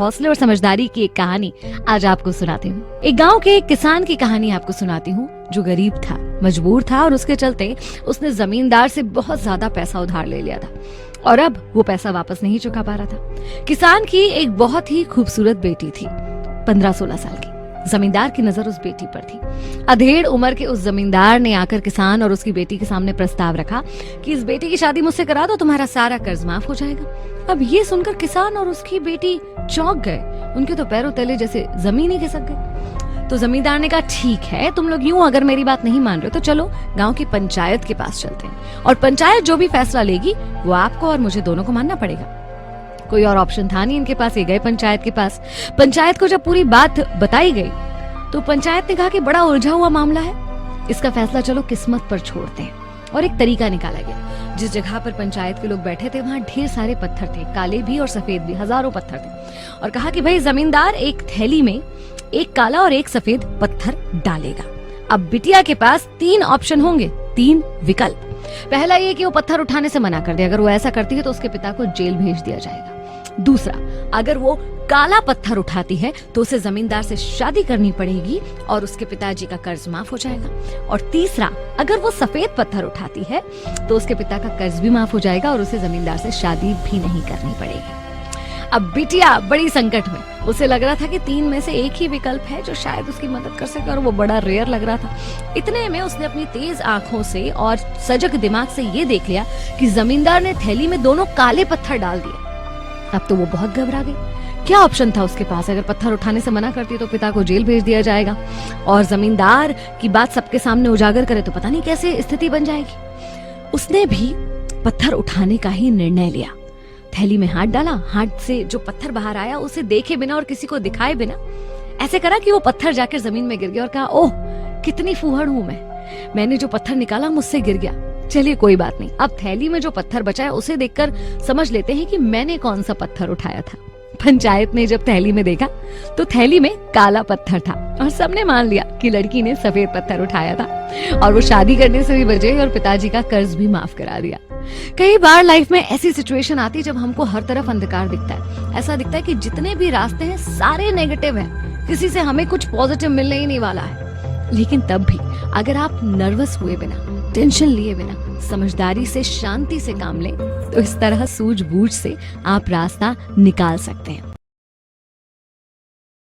हौसले और समझदारी की एक कहानी आज आपको सुनाती हूँ। एक गांव के एक किसान की कहानी आपको सुनाती हूँ जो गरीब था, मजबूर था और उसके चलते उसने जमींदार से बहुत ज्यादा पैसा उधार ले लिया था और अब वो पैसा वापस नहीं चुका पा रहा था। किसान की एक बहुत ही खूबसूरत बेटी थी, 15-16 साल की। जमींदार की नजर उस बेटी पर थी। अधेड़ उम्र के उस जमींदार ने आकर किसान और उसकी बेटी के सामने प्रस्ताव रखा कि इस बेटी की शादी मुझसे करा दो, तुम्हारा सारा कर्ज माफ हो जाएगा। अब ये सुनकर किसान और उसकी बेटी चौंक गए। उनके तो पैरों तले जैसे जमीन ही खिसक गई। तो जमींदार ने कहा, ठीक है, तुम लोग यूं अगर मेरी बात नहीं मान रहे तो चलो गांव की पंचायत के पास चलते हैं और पंचायत जो भी फैसला लेगी वो आपको और मुझे दोनों को मानना पड़ेगा। कोई और ऑप्शन था नहीं इनके पास। ये गए पंचायत के पास। पंचायत को जब पूरी बात बताई गई तो पंचायत ने कहा कि बड़ा उलझा हुआ मामला है, इसका फैसला चलो किस्मत पर छोड़ते हैं। और एक तरीका निकाला गया। जिस जगह पर पंचायत के लोग बैठे थे वहां ढेर सारे पत्थर थे, काले भी और सफेद भी, हजारों पत्थर थे। और कहा कि भाई जमींदार एक थैली में एक काला और एक सफेद पत्थर डालेगा। अब बिटिया के पास 3 ऑप्शन होंगे, 3 विकल्प। पहला ये कि वो पत्थर उठाने से मना कर दे। अगर वो ऐसा करती है तो उसके पिता को जेल भेज दिया जाएगा। दूसरा, अगर वो काला पत्थर उठाती है तो उसे जमींदार से शादी करनी पड़ेगी और उसके पिताजी का कर्ज माफ हो जाएगा। और तीसरा, अगर वो सफेद पत्थर उठाती है तो उसके पिता का कर्ज भी माफ हो जाएगा और उसे जमींदार से शादी भी नहीं करनी पड़ेगी। अब बिटिया बड़ी संकट में। उसे लग रहा था कि 3 में से एक ही विकल्प है जो शायद उसकी मदद कर सके और वो बड़ा रेयर लग रहा था। इतने में उसने अपनी तेज आंखों से और सजग दिमाग से ये देख लिया कि जमींदार ने थैली में दोनों काले पत्थर डाल दिए। अब तो वो बहुत घबरा गई। क्या ऑप्शन था उसके पास? अगर पत्थर उठाने से मना करती तो पिता को जेल भेज दिया जाएगा और जमींदार की बात सबके सामने उजागर करे तो पता नहीं कैसे स्थिति बन जाएगी। उसने भी पत्थर उठाने का ही निर्णय लिया। थैली में हाथ डाला, हाथ से जो पत्थर बाहर आया उसे देखे बिना और किसी को दिखाए बिना ऐसे करा कि वो पत्थर जाकर जमीन में गिर गया और कहा, ओह कितनी फूहड़ हूं मैंने जो पत्थर निकाला मुझसे गिर गया। चलिए कोई बात नहीं, अब थैली में जो पत्थर बचा है उसे देखकर समझ लेते हैं कि मैंने कौन सा पत्थर उठाया था। पंचायत ने जब थैली में देखा तो थैली में काला पत्थर था और सबने मान लिया कि लड़की ने सफेद पत्थर उठाया था और वो शादी करने से भी बचे और पिताजी का कर्ज भी माफ करा दिया। कई बार लाइफ में ऐसी सिचुएशन आती जब हमको हर तरफ अंधकार दिखता है। ऐसा दिखता है कि जितने भी रास्ते हैं सारे नेगेटिव हैं, किसी से हमें कुछ पॉजिटिव मिलने ही नहीं वाला है। लेकिन तब भी अगर आप नर्वस हुए बिना, टेंशन लिए बिना, समझदारी से, शांति से काम लें तो इस तरह सूझबूझ से आप रास्ता निकाल सकते हैं।